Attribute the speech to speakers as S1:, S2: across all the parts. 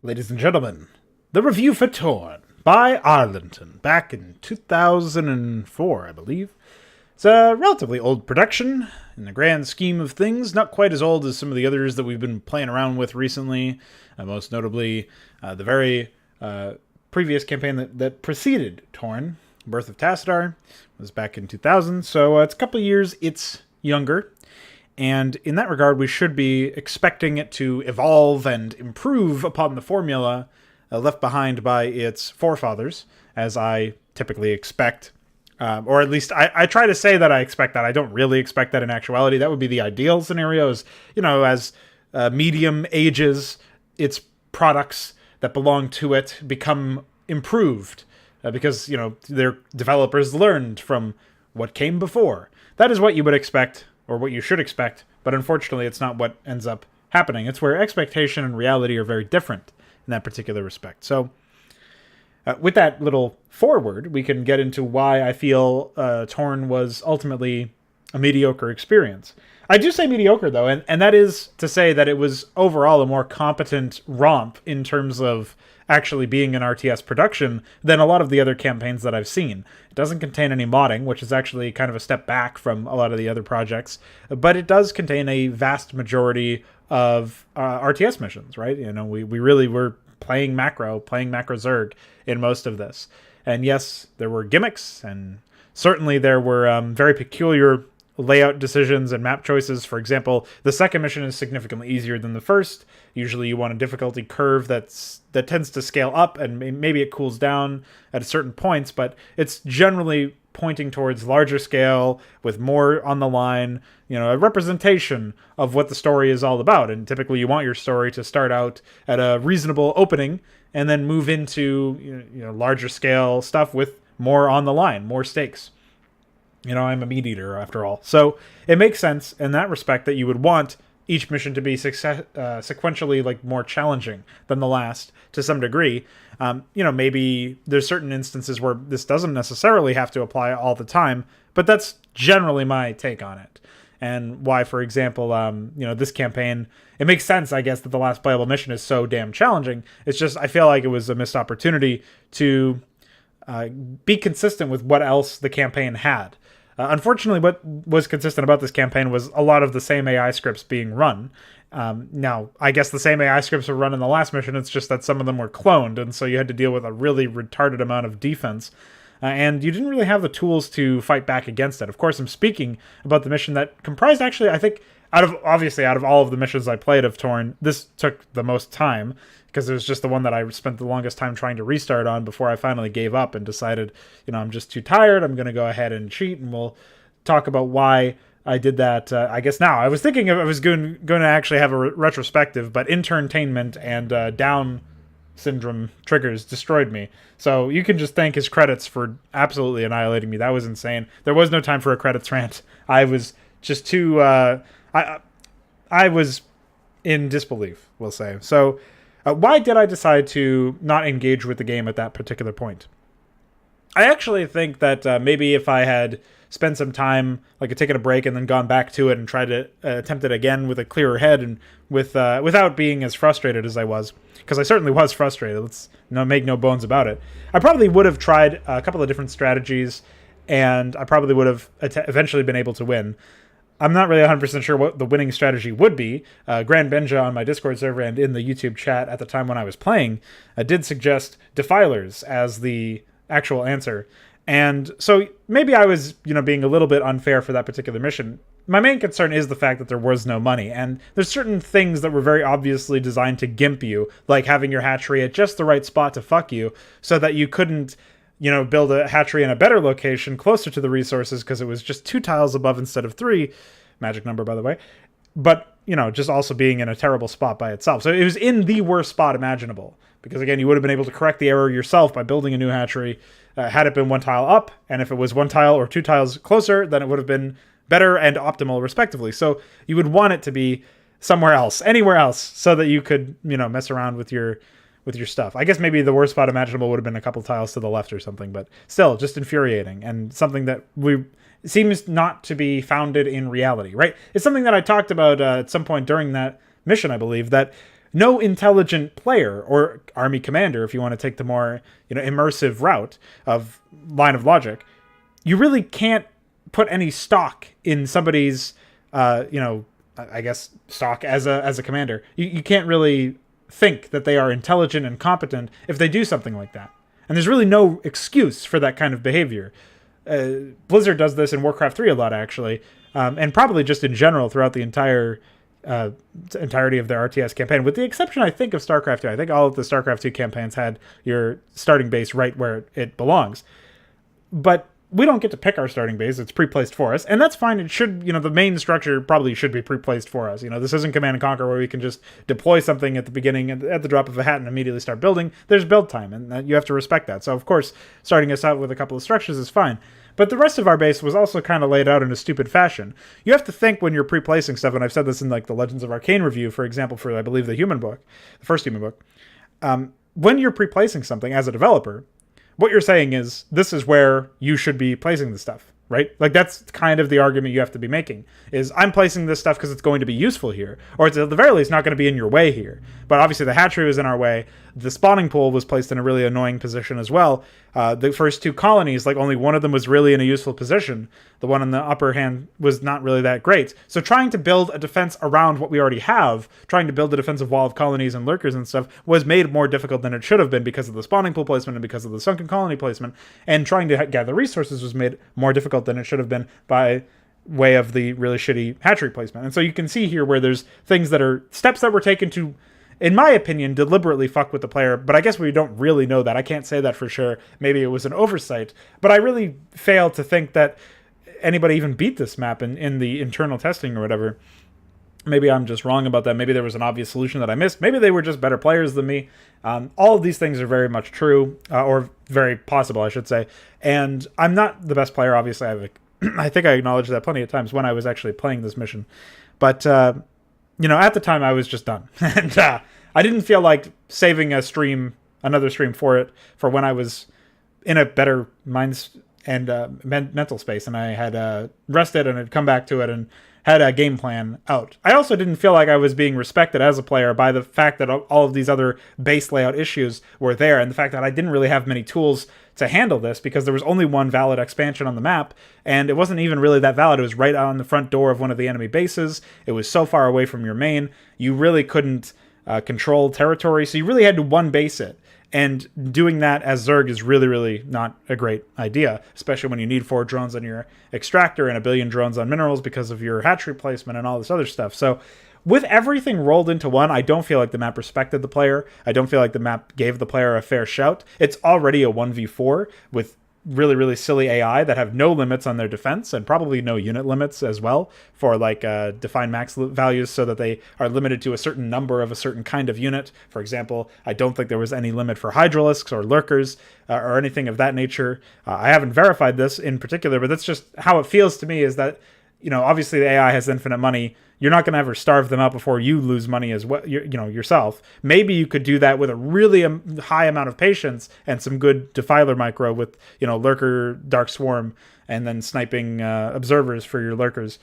S1: Ladies and gentlemen, the review for Torn by Arlenton, back in 2004, I believe. It's a relatively old production in the grand scheme of things, not quite as old as some of the others that we've been playing around with recently, most notably the very previous campaign that preceded Torn, Birth of Tassadar, was back in 2000, so it's a couple of years, it's younger. And in that regard, we should be expecting it to evolve and improve upon the formula left behind by its forefathers, as I typically expect. Or at least I try to say that I expect that. I don't really expect that in actuality. That would be the ideal scenario, as medium ages, its products that belong to it become improved because, their developers learned from what came before. That is what you would expect, or what you should expect, but unfortunately it's not what ends up happening. It's where expectation and reality are very different in that particular respect. So with that little forward, we can get into why I feel Torn was ultimately a mediocre experience. I do say mediocre, though, and that is to say that it was overall a more competent romp in terms of actually being an RTS production than a lot of the other campaigns that I've seen. It doesn't contain any modding, which is actually kind of a step back from a lot of the other projects, but it does contain a vast majority of RTS missions, right? We really were playing macro Zerg in most of this. And yes, there were gimmicks, and certainly there were very peculiar layout decisions and map choices. For example, the second mission is significantly easier than the first. Usually you want a difficulty curve that tends to scale up, and maybe it cools down at certain points, but it's generally pointing towards larger scale with more on the line, a representation of what the story is all about. And typically you want your story to start out at a reasonable opening and then move into larger scale stuff with more on the line, more stakes. I'm a meat eater after all. So it makes sense in that respect that you would want each mission to be sequentially more challenging than the last to some degree. Maybe there's certain instances where this doesn't necessarily have to apply all the time, but that's generally my take on it. And why, for example, this campaign, it makes sense, I guess, that the last playable mission is so damn challenging. It's just, I feel like it was a missed opportunity to be consistent with what else the campaign had. Unfortunately, what was consistent about this campaign was a lot of the same AI scripts being run. Now, I guess the same AI scripts were run in the last mission, it's just that some of them were cloned, and so you had to deal with a really retarded amount of defense. And you didn't really have the tools to fight back against it. Of course, I'm speaking about the mission that comprised, actually, I think, out of all of the missions I played of Torn, this took the most time, because it was just the one that I spent the longest time trying to restart on before I finally gave up and decided, I'm just too tired, I'm going to go ahead and cheat, and we'll talk about why I did that, I guess now. I was thinking I was going to actually have a retrospective, but interntainment and Down syndrome triggers destroyed me. So you can just thank his credits for absolutely annihilating me. That was insane. There was no time for a credits rant. I was just too... I was in disbelief, we'll say. So why did I decide to not engage with the game at that particular point? I actually think that maybe if I had spent some time, taken a break and then gone back to it and tried to attempt it again with a clearer head and without being as frustrated as I was, because I certainly was frustrated, let's make no bones about it, I probably would have tried a couple of different strategies, and I probably would have eventually been able to win. I'm not really 100% sure what the winning strategy would be. Grand Benja on my Discord server and in the YouTube chat at the time when I was playing did suggest Defilers as the actual answer. And so maybe I was, being a little bit unfair for that particular mission. My main concern is the fact that there was no money. And there's certain things that were very obviously designed to gimp you, like having your hatchery at just the right spot to fuck you so that you couldn't build a hatchery in a better location closer to the resources because it was just 2 tiles above instead of 3. Magic number, by the way. But, just also being in a terrible spot by itself. So it was in the worst spot imaginable. Because, again, you would have been able to correct the error yourself by building a new hatchery had it been 1 tile up. And if it was 1 tile or 2 tiles closer, then it would have been better and optimal, respectively. So you would want it to be somewhere else, anywhere else, so that you could, mess around with your stuff. I guess maybe the worst spot imaginable would have been a couple tiles to the left or something, but still, just infuriating, and something that seems not to be founded in reality, right? It's something that I talked about at some point during that mission, I believe, that no intelligent player or army commander, if you want to take the more, immersive route of line of logic, you really can't put any stock in somebody's, I guess, stock as a commander. You can't really think that they are intelligent and competent if they do something like that. And there's really no excuse for that kind of behavior. Blizzard does this in Warcraft 3 a lot, actually, and probably just in general throughout the entirety of their RTS campaign, with the exception, I think, of StarCraft 2. I think all of the StarCraft 2 campaigns had your starting base right where it belongs. But we don't get to pick our starting base. It's pre-placed for us, and that's fine. It should, the main structure probably should be pre-placed for us. This isn't Command & Conquer where we can just deploy something at the beginning at the drop of a hat and immediately start building. There's build time, and you have to respect that. So, of course, starting us out with a couple of structures is fine. But the rest of our base was also kind of laid out in a stupid fashion. You have to think when you're pre-placing stuff, and I've said this in like the Legends of Arcane review, for example, for I believe the first Human book. When you're pre-placing something as a developer, what you're saying is this is where you should be placing the stuff, right? Like that's kind of the argument you have to be making, is I'm placing this stuff because it's going to be useful here, or it's at the very least not going to be in your way here. But obviously the hatchery was in our way. The spawning pool was placed in a really annoying position as well. The first two colonies, like only one of them was really in a useful position. The one in the upper hand was not really that great. So trying to build a defense around what we already have, trying to build a defensive wall of colonies and lurkers and stuff, was made more difficult than it should have been because of the spawning pool placement and because of the sunken colony placement. And trying to gather resources was made more difficult than it should have been by way of the really shitty hatchery placement. And so you can see here where there's things that are steps that were taken to, in my opinion, deliberately fuck with the player, but I guess we don't really know that. I can't say that for sure. Maybe it was an oversight, but I really fail to think that anybody even beat this map in the internal testing or whatever. Maybe I'm just wrong about that. Maybe there was an obvious solution that I missed. Maybe they were just better players than me. All of these things are very much true, or very possible, I should say. And I'm not the best player, obviously. I think I acknowledged that plenty of times when I was actually playing this mission. But, at the time I was just done. And I didn't feel like saving another stream for when I was in a better mind and mental space, and I had rested and had come back to it and had a game plan out. I also didn't feel like I was being respected as a player by the fact that all of these other base layout issues were there, and the fact that I didn't really have many tools to handle this because there was only one valid expansion on the map, and it wasn't even really that valid. It was right on the front door of one of the enemy bases. It was so far away from your main. You really couldn't control territory, so you really had to one base it. And doing that as Zerg is really, really not a great idea, especially when you need 4 drones on your extractor and 1 billion drones on minerals because of your hatchery placement and all this other stuff. So with everything rolled into one, I don't feel like the map respected the player. I don't feel like the map gave the player a fair shout. It's already a 1v4 with really, really silly AI that have no limits on their defense and probably no unit limits as well for defined max values so that they are limited to a certain number of a certain kind of unit. For example, I don't think there was any limit for hydralisks or lurkers or anything of that nature. I haven't verified this in particular, but that's just how it feels to me, is that, obviously the AI has infinite money. You're not going to ever starve them out before you lose money as well, yourself. Maybe you could do that with a really high amount of patience and some good defiler micro with, lurker, dark swarm, and then sniping observers for your lurkers.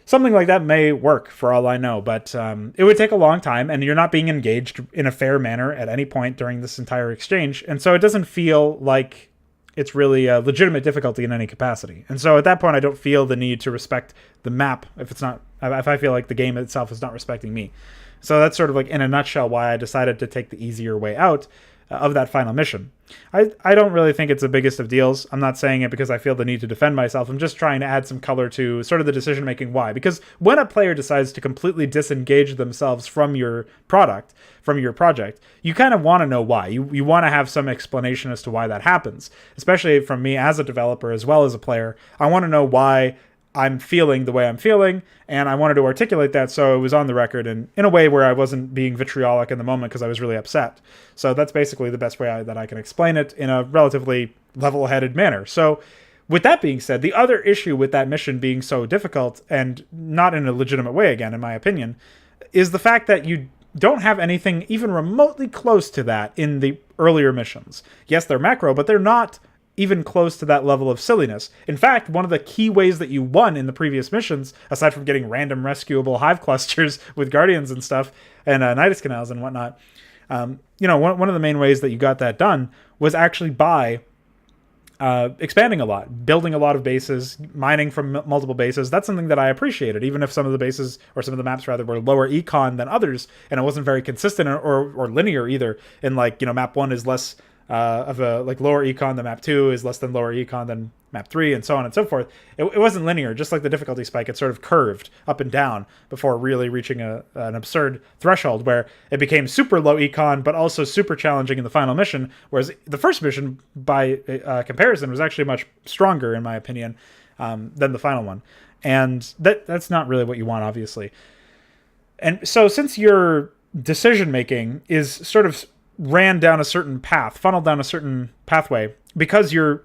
S1: Something like that may work for all I know, but it would take a long time, and you're not being engaged in a fair manner at any point during this entire exchange. And so it doesn't feel like it's really a legitimate difficulty in any capacity. And so at that point, I don't feel the need to respect the map if I feel like the game itself is not respecting me. So that's sort of like in a nutshell why I decided to take the easier way out of that final mission. I don't really think it's the biggest of deals. I'm not saying it because I feel the need to defend myself. I'm just trying to add some color to sort of the decision-making why. Because when a player decides to completely disengage themselves from your product, from your project, you kind of want to know why. You want to have some explanation as to why that happens. Especially from me as a developer as well as a player. I want to know why I'm feeling the way I'm feeling, and I wanted to articulate that so it was on the record and in a way where I wasn't being vitriolic in the moment because I was really upset. So that's basically the best way that I can explain it in a relatively level-headed manner. So with that being said, the other issue with that mission being so difficult, and not in a legitimate way again, in my opinion, is the fact that you don't have anything even remotely close to that in the earlier missions. Yes, they're macro, but they're not even close to that level of silliness. In fact, one of the key ways that you won in the previous missions, aside from getting random rescuable hive clusters with guardians and stuff, and Nidus canals and whatnot, one of the main ways that you got that done was actually by expanding a lot, building a lot of bases, mining from multiple bases. That's something that I appreciated, even if some of the bases, or some of the maps rather, were lower econ than others, and it wasn't very consistent or linear either. And map 1 is less of a lower econ than map 2 is less than lower econ than map 3, and so on and so forth. It wasn't linear, just like the difficulty spike. It sort of curved up and down before really reaching an absurd threshold where it became super low econ, but also super challenging in the final mission, whereas the first mission, by comparison, was actually much stronger, in my opinion, than the final one. And that's not really what you want, obviously. And so since your decision-making is sort of ran down a certain path, funneled down a certain pathway, because you're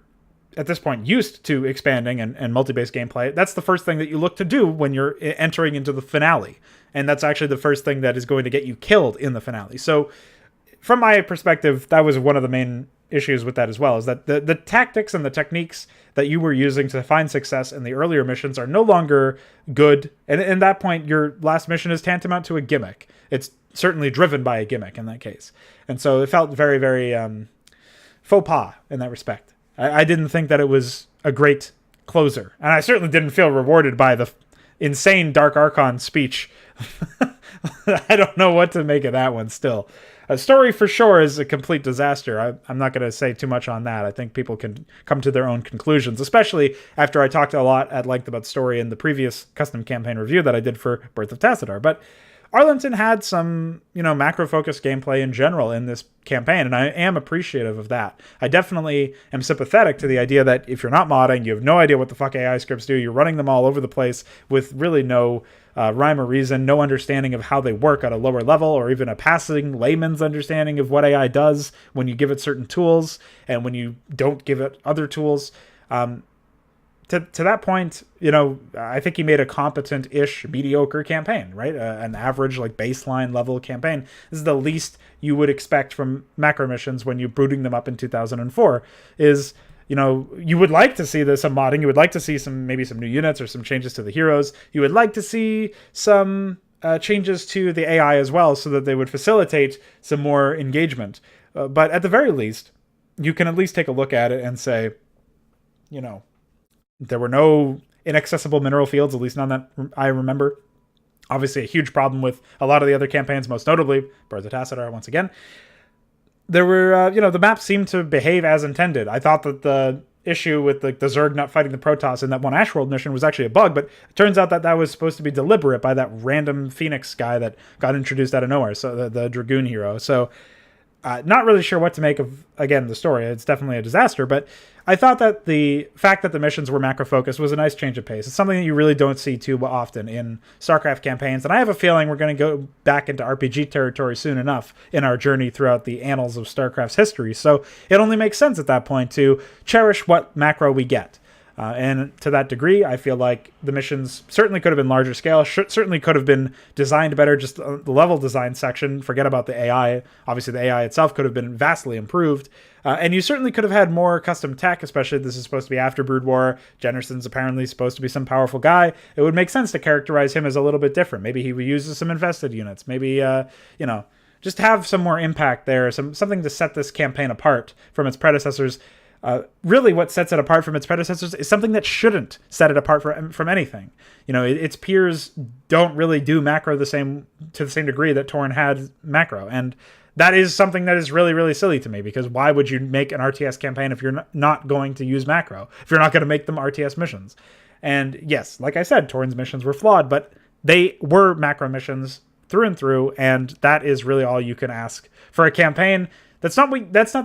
S1: at this point used to expanding and multi-base gameplay, that's the first thing that you look to do when you're entering into the finale. And that's actually the first thing that is going to get you killed in the finale. So from my perspective, that was one of the main issues with that as well, is that the tactics and the techniques that you were using to find success in the earlier missions are no longer good. And at that point, your last mission is tantamount to a gimmick. It's certainly driven by a gimmick in that case. And so it felt very, very faux pas in that respect. I didn't think that it was a great closer. And I certainly didn't feel rewarded by the insane Dark Archon speech. I don't know what to make of that one still. A story for sure is a complete disaster. I'm not going to say too much on that. I think people can come to their own conclusions, especially after I talked a lot at length about story in the previous custom campaign review that I did for Birth of Tassadar. But Arlenton had some, macro-focused gameplay in general in this campaign, and I am appreciative of that. I definitely am sympathetic to the idea that if you're not modding, you have no idea what the fuck AI scripts do, you're running them all over the place with really no rhyme or reason, no understanding of how they work at a lower level, or even a passing layman's understanding of what AI does when you give it certain tools and when you don't give it other tools. To that point, I think he made a competent-ish, mediocre campaign, right? An average, baseline level campaign. This is the least you would expect from macro missions when you're booting them up in 2004, is, you would like to see some modding. You would like to see maybe some new units or some changes to the heroes. You would like to see some changes to the AI as well, so that they would facilitate some more engagement. But at the very least, you can at least take a look at it and say, there were no inaccessible mineral fields, at least none that I remember. Obviously, a huge problem with a lot of the other campaigns, most notably Birth of Tassadar, once again. There were, the map seemed to behave as intended. I thought that the issue with the Zerg not fighting the Protoss in that one Ashworld mission was actually a bug, but it turns out that was supposed to be deliberate by that random Phoenix guy that got introduced out of nowhere, so the Dragoon hero. So, not really sure what to make of, again, the story. It's definitely a disaster, but I thought that the fact that the missions were macro-focused was a nice change of pace. It's something that you really don't see too often in StarCraft campaigns, and I have a feeling we're going to go back into RPG territory soon enough in our journey throughout the annals of StarCraft's history, so it only makes sense at that point to cherish what macro we get. And to that degree, I feel like the missions certainly could have been larger scale, certainly could have been designed better, just the level design section, forget about the AI. Obviously, the AI itself could have been vastly improved. And you certainly could have had more custom tech, especially this is supposed to be after Brood War. Jennerson's apparently supposed to be some powerful guy. It would make sense to characterize him as a little bit different. Maybe he uses some infested units. Maybe, just have some more impact there, something to set this campaign apart from its predecessors. Really what sets it apart from its predecessors is something that shouldn't set it apart from anything. Its peers don't really do macro to the same degree that Torn had macro. And that is something that is really, really silly to me, because why would you make an RTS campaign if you're not going to use macro, if you're not going to make them RTS missions? And yes, like I said, Torn's missions were flawed, but they were macro missions through and through, and that is really all you can ask for a campaign. That's not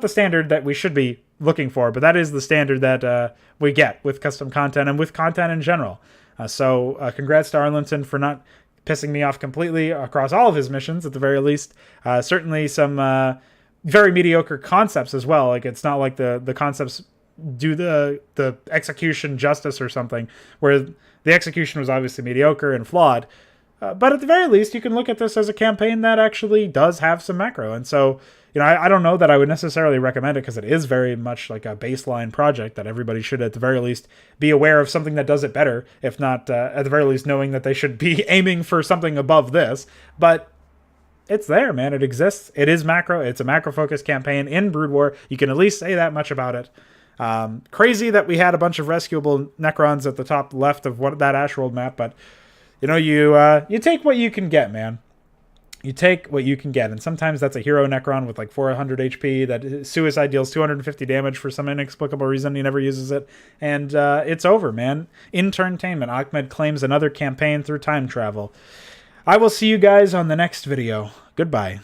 S1: the standard that we should be looking for, but that is the standard that we get with custom content and with content in general. So congrats to Arlenton for not pissing me off completely across all of his missions, at the very least. Certainly some very mediocre concepts as well. It's not like the concepts do the execution justice or something, where the execution was obviously mediocre and flawed. But at the very least, you can look at this as a campaign that actually does have some macro. And so, I don't know that I would necessarily recommend it because it is very much like a baseline project that everybody should at the very least be aware of something that does it better, if not at the very least knowing that they should be aiming for something above this. But it's there, man. It exists. It is macro. It's a macro-focused campaign in Brood War. You can at least say that much about it. Crazy that we had a bunch of rescuable Necrons at the top left of that Ashworld map, but you take what you can get, man. You take what you can get, and sometimes that's a hero Necron with like 400 HP that Suicide deals 250 damage for some inexplicable reason. He never uses it, and it's over, man. Interntainment. Ahmed claims another campaign through time travel. I will see you guys on the next video. Goodbye.